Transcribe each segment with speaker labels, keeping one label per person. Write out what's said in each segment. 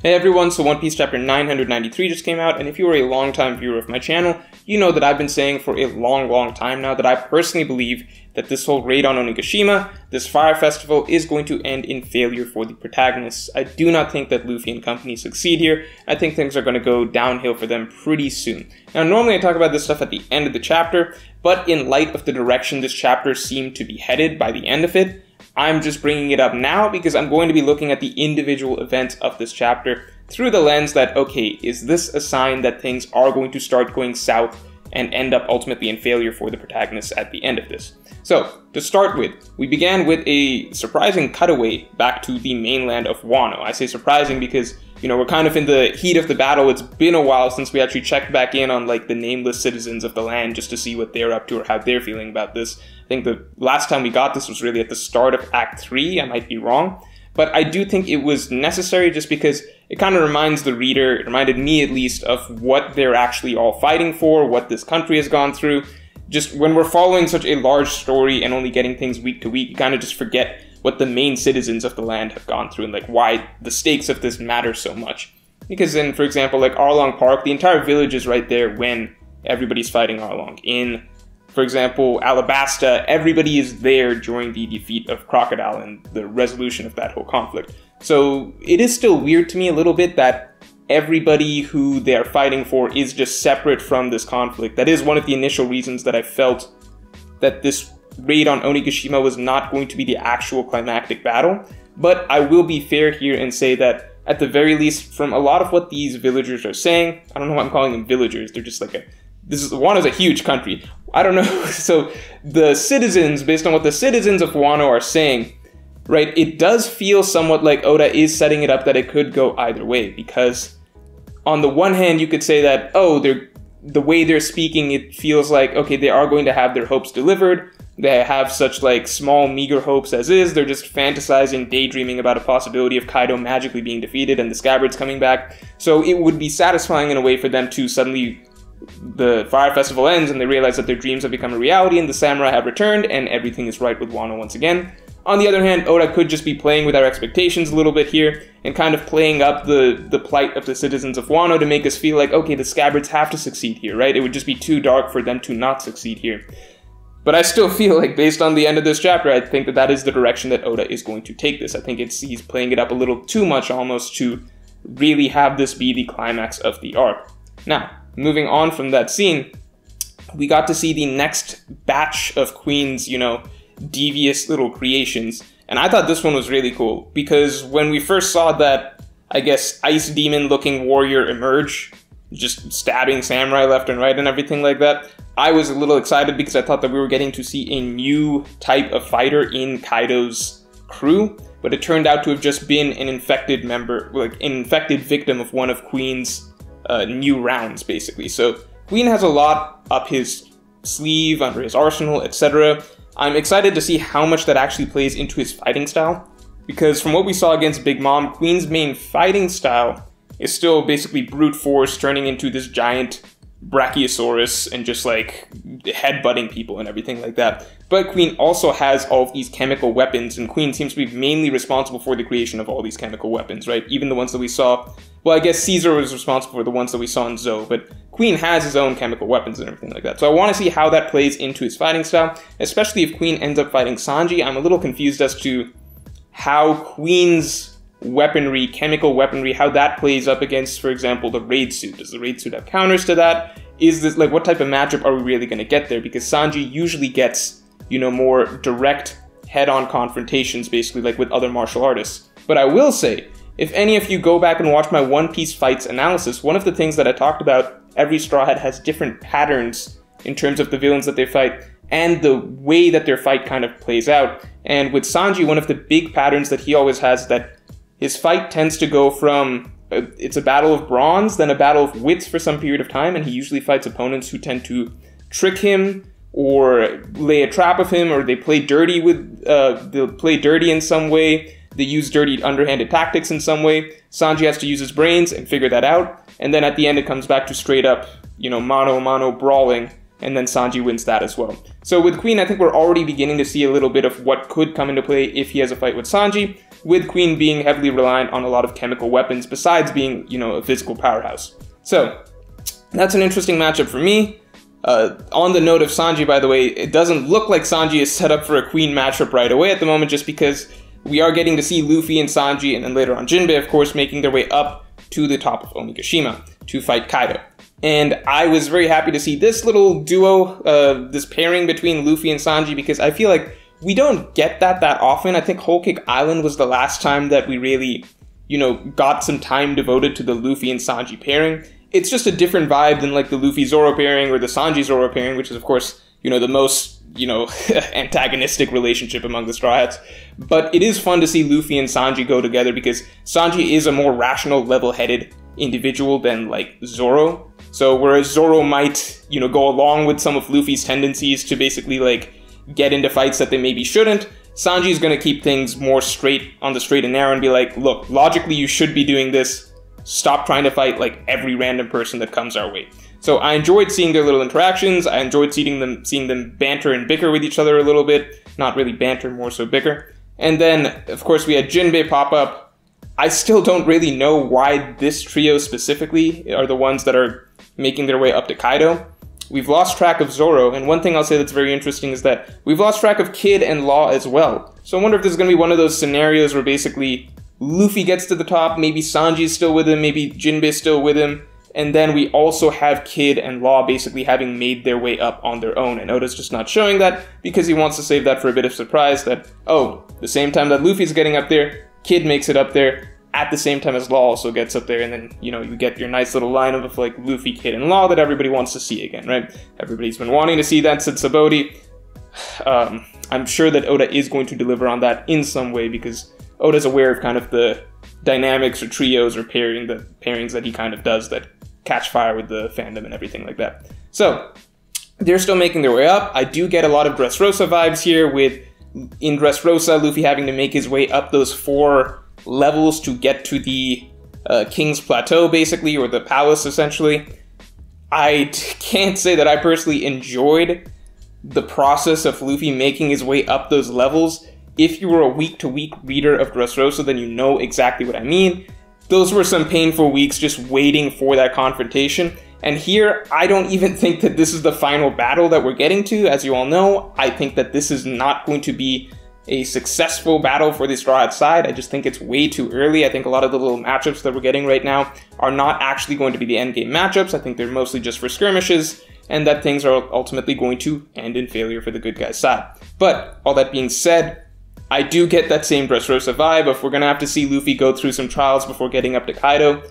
Speaker 1: Hey everyone, so One Piece chapter 993 just came out, and if you are a long-time viewer of my channel, you know that I've been saying for a long time now that I personally believe that this whole raid on Onigashima, this fire festival, is going to end in failure for the protagonists. I do not think that Luffy and company succeed here. I think things are going to go downhill for them pretty soon. Now, normally I talk about this stuff at the end of the chapter, but in light of the direction this chapter seemed to be headed by the end of it, I'm just bringing it up now because I'm going to be looking at the individual events of this chapter through the lens that, okay, is this a sign that things are going to start going south and end up ultimately in failure for the protagonists at the end of this? So, to start with, we began with a surprising cutaway back to the mainland of Wano. I say surprising because, you know, we're kind of in the heat of the battle. It's been a while since we actually checked back in on, like, the nameless citizens of the land just to see what they're up to or how they're feeling about this. I think the last time we got this was really at the start of Act 3, I might be wrong. But I do think it was necessary just because it kind of reminds the reader, it reminded me at least, of what they're actually all fighting for, what this country has gone through. Just when we're following such a large story and only getting things week to week, you kind of just forget what the main citizens of the land have gone through and like why the stakes of this matter so much. Because then, for example, like Arlong Park, the entire village is right there when everybody's fighting Arlong. In, for example, Alabasta, everybody is there during the defeat of Crocodile and the resolution of that whole conflict. So it is still weird to me a little bit that everybody who they are fighting for is just separate from this conflict. That is one of the initial reasons that I felt that this raid on Onigashima was not going to be the actual climactic battle. But I will be fair here and say that at the very least, from a lot of what these villagers are saying, I don't know why I'm calling them villagers, they're just like Wano's a huge country. I don't know. So the citizens, based on what the citizens of Wano are saying, right, it does feel somewhat like Oda is setting it up that it could go either way, because on the one hand, you could say that, oh, the way they're speaking, it feels like, okay, they are going to have their hopes delivered. They have such like small, meager hopes as is. They're just fantasizing, daydreaming about a possibility of Kaido magically being defeated and the Scabbards coming back. So it would be satisfying in a way for them to suddenly, the Fire Festival ends and they realize that their dreams have become a reality and the samurai have returned and everything is right with Wano once again. On the other hand, Oda could just be playing with our expectations a little bit here and kind of playing up the plight of the citizens of Wano to make us feel like, okay, the Scabbards have to succeed here, right? It would just be too dark for them to not succeed here. But I still feel like, based on the end of this chapter, I think that that is the direction that Oda is going to take this. I think he's playing it up a little too much almost to really have this be the climax of the arc. Now, moving on from that scene, we got to see the next batch of Queen's, you know, devious little creations, and I thought this one was really cool because when we first saw that, I guess, ice demon looking warrior emerge, just stabbing samurai left and right and everything like that, I was a little excited because I thought that we were getting to see a new type of fighter in Kaido's crew, but it turned out to have just been an infected member, like an infected victim of one of Queen's new rounds, basically. So Queen has a lot up his sleeve, under his arsenal, etc. I'm excited to see how much that actually plays into his fighting style, because from what we saw against Big Mom, Queen's main fighting style is still basically brute force, turning into this giant Brachiosaurus and just like headbutting people and everything like that. But Queen also has all of these chemical weapons, and Queen seems to be mainly responsible for the creation of all these chemical weapons, right? Even the ones that we saw, well, I guess Caesar was responsible for the ones that we saw in Zou, but Queen has his own chemical weapons and everything like that. So I want to see how that plays into his fighting style, especially if Queen ends up fighting Sanji. I'm a little confused as to how Queen's weaponry, chemical weaponry, how that plays up against, for example, the raid suit. Does the raid suit have counters to that? Is this, like, what type of matchup are we really going to get there? Because Sanji usually gets, you know, more direct head-on confrontations, basically, like with other martial artists. But I will say, if any of you go back and watch my One Piece fights analysis, one of the things that I talked about, every Straw Hat has different patterns in terms of the villains that they fight and the way that their fight kind of plays out. And with Sanji, one of the big patterns that he always has is that his fight tends to go from, it's a battle of bronze, then a battle of wits for some period of time, and he usually fights opponents who tend to trick him or lay a trap of him, or they play dirty with, they'll play dirty in some way, they use dirty underhanded tactics in some way. Sanji has to use his brains and figure that out, and then at the end it comes back to straight up, you know, mano-a-mano brawling, and then Sanji wins that as well. So with Queen, I think we're already beginning to see a little bit of what could come into play if he has a fight with Sanji. with Queen being heavily reliant on a lot of chemical weapons besides being, you know, a physical powerhouse. So that's an interesting matchup for me. On the note of Sanji, by the way, it doesn't look like Sanji is set up for a Queen matchup right away at the moment, just because we are getting to see Luffy and Sanji, and then later on Jinbei, of course, making their way up to the top of Onigashima to fight Kaido. And I was very happy to see this little duo, this pairing between Luffy and Sanji, because I feel like we don't get that often. I think Whole Cake Island was the last time that we really, you know, got some time devoted to the Luffy and Sanji pairing. It's just a different vibe than like the Luffy-Zoro pairing or the Sanji-Zoro pairing, which is, of course, you know, the most, you know, antagonistic relationship among the Straw Hats. But it is fun to see Luffy and Sanji go together because Sanji is a more rational, level-headed individual than, like, Zoro. So whereas Zoro might, you know, go along with some of Luffy's tendencies to basically, like, get into fights that they maybe shouldn't, Sanji's gonna keep things more straight on the straight and narrow and be like, look, logically you should be doing this. Stop trying to fight, like, every random person that comes our way. So I enjoyed seeing their little interactions. I enjoyed seeing them banter and bicker with each other a little bit. Not really banter, more so bicker. And then, of course, we had Jinbei pop up. I still don't really know why this trio specifically are the ones that are making their way up to Kaido. We've lost track of Zoro, and one thing I'll say that's very interesting is that we've lost track of Kid and Law as well. So I wonder if this is going to be one of those scenarios where basically Luffy gets to the top, maybe Sanji's still with him, maybe Jinbei's still with him, and then we also have Kid and Law basically having made their way up on their own, and Oda's just not showing that because he wants to save that for a bit of surprise that, oh, the same time that Luffy's getting up there, Kid makes it up there at the same time as Law also gets up there, and then, you know, you get your nice little lineup of, like, Luffy, Kid, and Law that everybody wants to see again, right? Everybody's been wanting to see that since Sabaody. I'm sure that Oda is going to deliver on that in some way because Oda's aware of kind of the dynamics or trios or pairings that he kind of does that catch fire with the fandom and everything like that. So they're still making their way up. I do get a lot of Dressrosa vibes here with, in Dressrosa, Luffy having to make his way up those 4 levels to get to the King's Plateau, basically, or the palace, essentially. I can't say that I personally enjoyed the process of Luffy making his way up those levels. If you were a week-to-week reader of Dressrosa, then you know exactly what I mean. Those were some painful weeks just waiting for that confrontation. And here, I don't even think that this is the final battle that we're getting to. As you all know, I think that this is not going to be a successful battle for the Straw Hat side. I just think it's way too early. I think a lot of the little matchups that we're getting right now are not actually going to be the endgame matchups. I think they're mostly just for skirmishes, and that things are ultimately going to end in failure for the good guys' side. But all that being said, I do get that same Dressrosa vibe if we're going to have to see Luffy go through some trials before getting up to Kaido.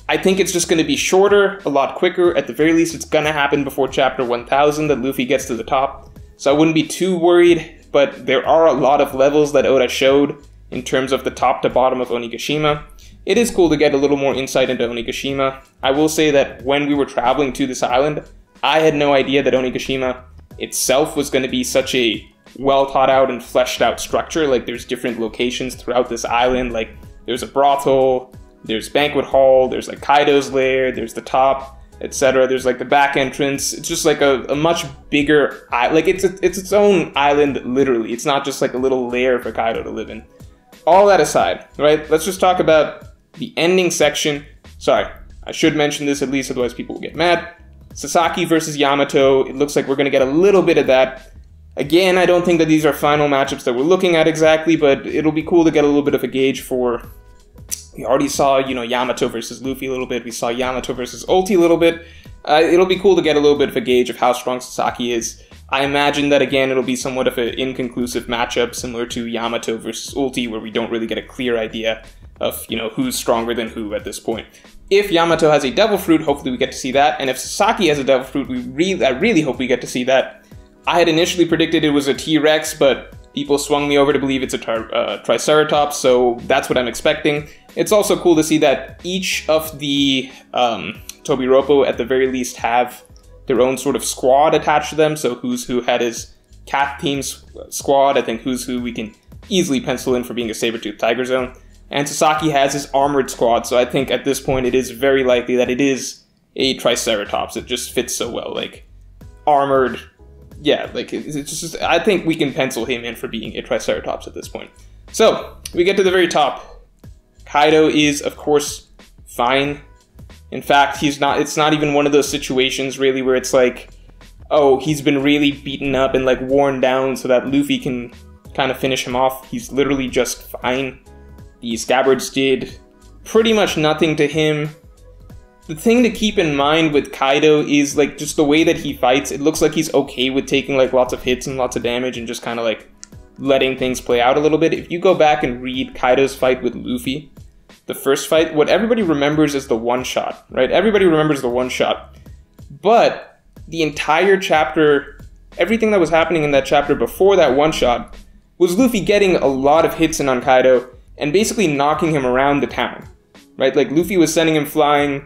Speaker 1: I think it's just going to be shorter, a lot quicker. At the very least, it's going to happen before chapter 1000 that Luffy gets to the top. So I wouldn't be too worried, but there are a lot of levels that Oda showed in terms of the top to bottom of Onigashima. It is cool to get a little more insight into Onigashima. I will say that when we were traveling to this island, I had no idea that Onigashima itself was going to be such a well thought out and fleshed out structure. Like, there's different locations throughout this island. Like, there's a brothel, there's banquet hall, there's like Kaido's lair, there's the top, etc. There's like the back entrance. It's just like a much bigger, like it's its own island, literally. It's not just like a little lair for Kaido to live in. All that aside, right? Let's just talk about the ending section. Sorry, I should mention this at least, otherwise people will get mad. Sasaki versus Yamato. It looks like we're going to get a little bit of that. Again, I don't think that these are final matchups that we're looking at exactly, but it'll be cool to get a little bit of a gauge for... We already saw, you know, Yamato versus Luffy a little bit. We saw Yamato versus Ulti a little bit. It'll be cool to get a little bit of a gauge of how strong Sasaki is. I imagine that, again, it'll be somewhat of an inconclusive matchup, similar to Yamato versus Ulti, where we don't really get a clear idea of, you know, who's stronger than who at this point. If Yamato has a Devil Fruit, hopefully we get to see that. And if Sasaki has a Devil Fruit, I really hope we get to see that. I had initially predicted it was a T-Rex, but people swung me over to believe it's a Triceratops, so that's what I'm expecting. It's also cool to see that each of the Tobiroppo, at the very least, have their own sort of squad attached to them. So Who's Who had his cat team squad. I think Who's Who we can easily pencil in for being a Saber-Tooth Tiger Zone. And Sasaki has his armored squad, so I think at this point it is very likely that it is a Triceratops. It just fits so well, like, armored. Yeah, like, it's just, I think we can pencil him in for being a Triceratops at this point. So, we get to the very top. Kaido is, of course, fine. In fact, it's not even one of those situations, really, where it's like, oh, he's been really beaten up and, like, worn down so that Luffy can kind of finish him off. He's literally just fine. The scabbards did pretty much nothing to him. The thing to keep in mind with Kaido is, like, just the way that he fights. It looks like he's okay with taking, like, lots of hits and lots of damage and just kind of, like, letting things play out a little bit. If you go back and read Kaido's fight with Luffy, the first fight, what everybody remembers is the one-shot, right? Everybody remembers the one-shot. But the entire chapter, everything that was happening in that chapter before that one-shot was Luffy getting a lot of hits in on Kaido and basically knocking him around the town, right? Like, Luffy was sending him flying,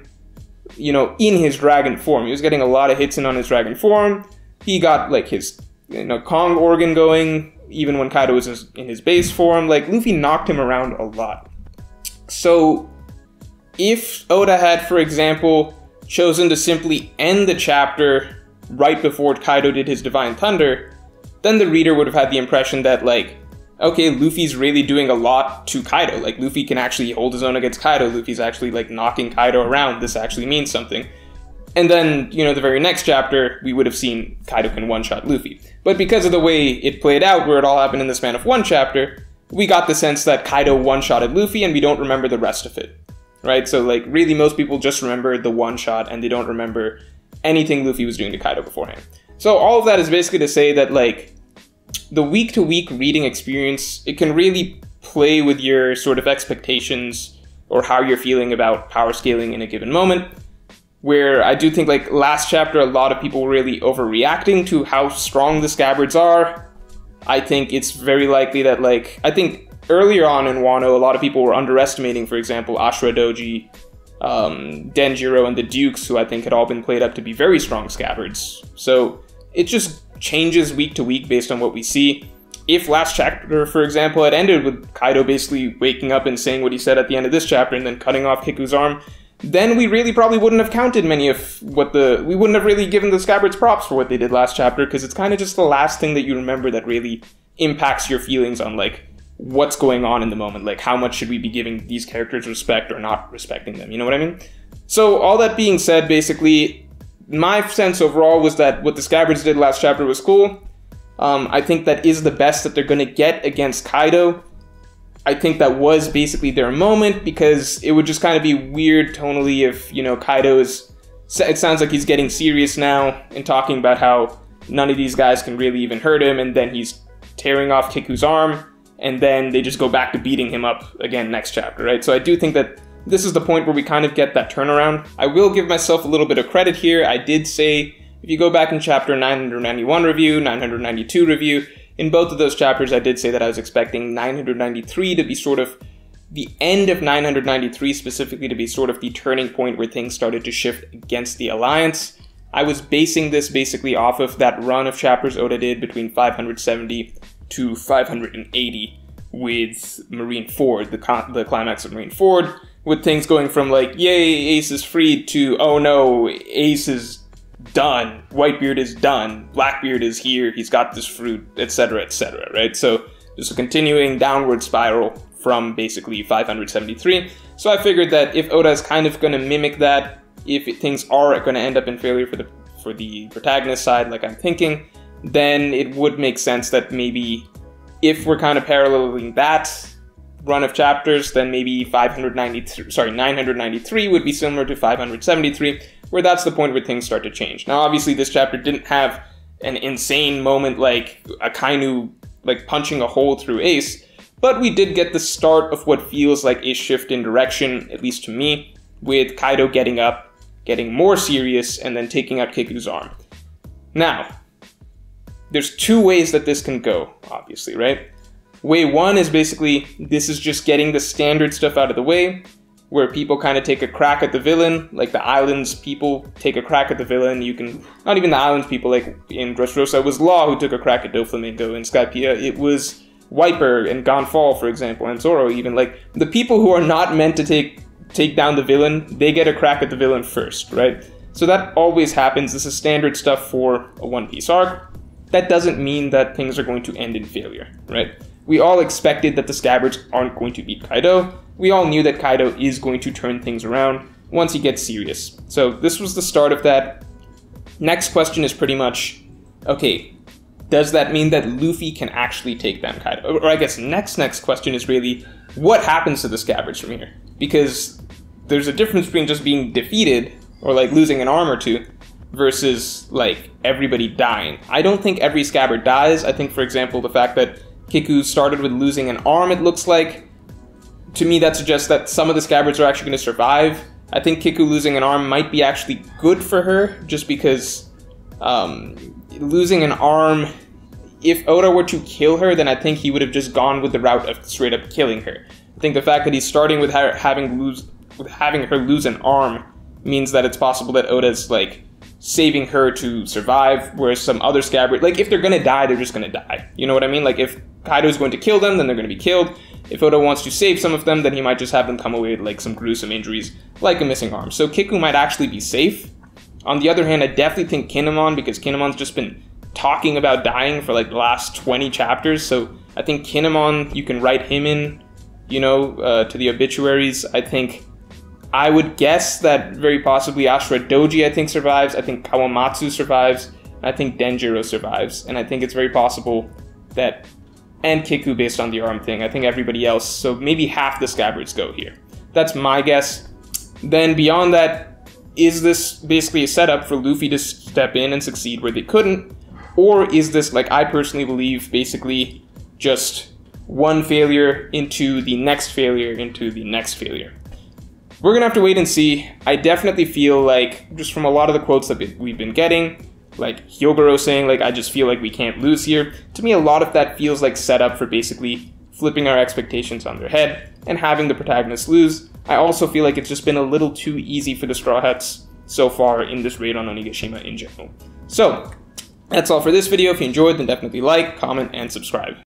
Speaker 1: you know, in his dragon form. He was getting a lot of hits in on his dragon form. He got, like, his, you know, Kong organ going, even when Kaido was in his base form. Like, Luffy knocked him around a lot. So, if Oda had, for example, chosen to simply end the chapter right before Kaido did his Divine Thunder, then the reader would have had the impression that, like, okay, Luffy's really doing a lot to Kaido. Like, Luffy can actually hold his own against Kaido. Luffy's actually, like, knocking Kaido around. This actually means something. And then, you know, the very next chapter, we would have seen Kaido can one-shot Luffy. But because of the way it played out, where it all happened in the span of one chapter, we got the sense that Kaido one-shotted Luffy, and we don't remember the rest of it, right? So, like, really, most people just remember the one-shot, and they don't remember anything Luffy was doing to Kaido beforehand. So all of that is basically to say that, like, the week-to-week reading experience, it can really play with your sort of expectations or how you're feeling about power scaling in a given moment. Where I do think, like, last chapter, a lot of people were really overreacting to how strong the scabbards are. I think it's very likely that, like, I think earlier on in Wano, a lot of people were underestimating, for example, Ashura Doji, Denjiro, and the Dukes, who I think had all been played up to be very strong scabbards. So it just changes week to week based on what we see. If last chapter, for example, had ended with Kaido basically waking up and saying what he said at the end of this chapter and then cutting off Kiku's arm, then we really probably wouldn't have counted many of we wouldn't have really given the scabbards props for what they did last chapter, because it's kind of just the last thing that you remember that really impacts your feelings on, like, what's going on in the moment. Like, how much should we be giving these characters respect or not respecting them? You know what I mean? So all that being said, basically, my sense overall was that what the scabbards did last chapter was cool. I think that is the best that they're going to get against Kaido. I think that was basically their moment, because it would just kind of be weird tonally if, you know, Kaido is... It sounds like he's getting serious now and talking about how none of these guys can really even hurt him, and then he's tearing off Kiku's arm, and then they just go back to beating him up again next chapter, right? So I do think that this is the point where we kind of get that turnaround. I will give myself a little bit of credit here. I did say, if you go back in chapter 991 review, 992 review, in both of those chapters I did say that I was expecting 993 to be sort of the end of 993, specifically to be sort of the turning point where things started to shift against the Alliance. I was basing this basically off of that run of chapters Oda did between 570 to 580 with Marineford, the climax of Marineford, with things going from, like, yay, Ace is freed, to, oh no, Ace is done, Whitebeard is done, Blackbeard is here, he's got this fruit, etc., right? So there's a continuing downward spiral from basically 573. So I figured that if Oda is kind of going to mimic that, if things are going to end up in failure for the protagonist side, like I'm thinking, then it would make sense that maybe if we're kind of paralleling that run of chapters, then maybe 993 would be similar to 573, where that's the point where things start to change. Now, obviously, this chapter didn't have an insane moment like Akainu, like, punching a hole through Ace, but we did get the start of what feels like a shift in direction, at least to me, with Kaido getting up, getting more serious, and then taking out Kiku's arm. Now, there's two ways that this can go, obviously, right? Way one is basically, this is just getting the standard stuff out of the way, where people kind of take a crack at the villain, like the Islands people take a crack at the villain. You can, not even the Islands people, like in Dressrosa, it was Law who took a crack at Doflamingo. In Skypiea, it was Wiper and Gonfall, for example, and Zoro even. Like, the people who are not meant to take down the villain, they get a crack at the villain first, right? So that always happens. This is standard stuff for a One Piece arc. That doesn't mean that things are going to end in failure, right? we all expected that the Scabbards aren't going to beat Kaido. We all knew that Kaido is going to turn things around once he gets serious. So this was the start of that. Next question is pretty much, okay, does that mean that Luffy can actually take down Kaido? Or I guess next question is really, what happens to the Scabbards from here? Because there's a difference between just being defeated, or like losing an arm or two, versus like everybody dying. I don't think every Scabbard dies. I think, for example, the fact that Kiku started with losing an arm, it looks like, to me that suggests that some of the Scabbards are actually going to survive. I think Kiku losing an arm might be actually good for her, just because losing an arm, if Oda were to kill her, then I think he would have just gone with the route of straight up killing her. I think the fact that he's starting with her having her lose an arm means that it's possible that Oda's like saving her to survive, whereas some other Scabbard, like if they're gonna die, they're just gonna die. You know what I mean? Like if Kaido's going to kill them, then they're gonna be killed. If Oda wants to save some of them, then he might just have them come away with like some gruesome injuries, like a missing arm. So Kiku might actually be safe. On the other hand, I definitely think Kinemon, because Kinemon's just been talking about dying for like the last 20 chapters, so I think Kinemon, you can write him in, you know, to the obituaries. I would guess that very possibly Ashura Doji, I think, survives. I think Kawamatsu survives. I think Denjiro survives. And I think it's very possible that, and Kiku based on the arm thing, I think everybody else, so maybe half the Scabbards go here. That's my guess. Then beyond that, is this basically a setup for Luffy to step in and succeed where they couldn't? Or is this, like I personally believe, basically just one failure into the next failure into the next failure? We're gonna have to wait and see. I definitely feel like, just from a lot of the quotes that we've been getting, like Hyogoro saying, like, I just feel like we can't lose here. To me, a lot of that feels like set up for basically flipping our expectations on their head and having the protagonist lose. I also feel like it's just been a little too easy for the Straw Hats so far in this raid on Onigashima in general. So, that's all for this video. If you enjoyed, then definitely like, comment, and subscribe.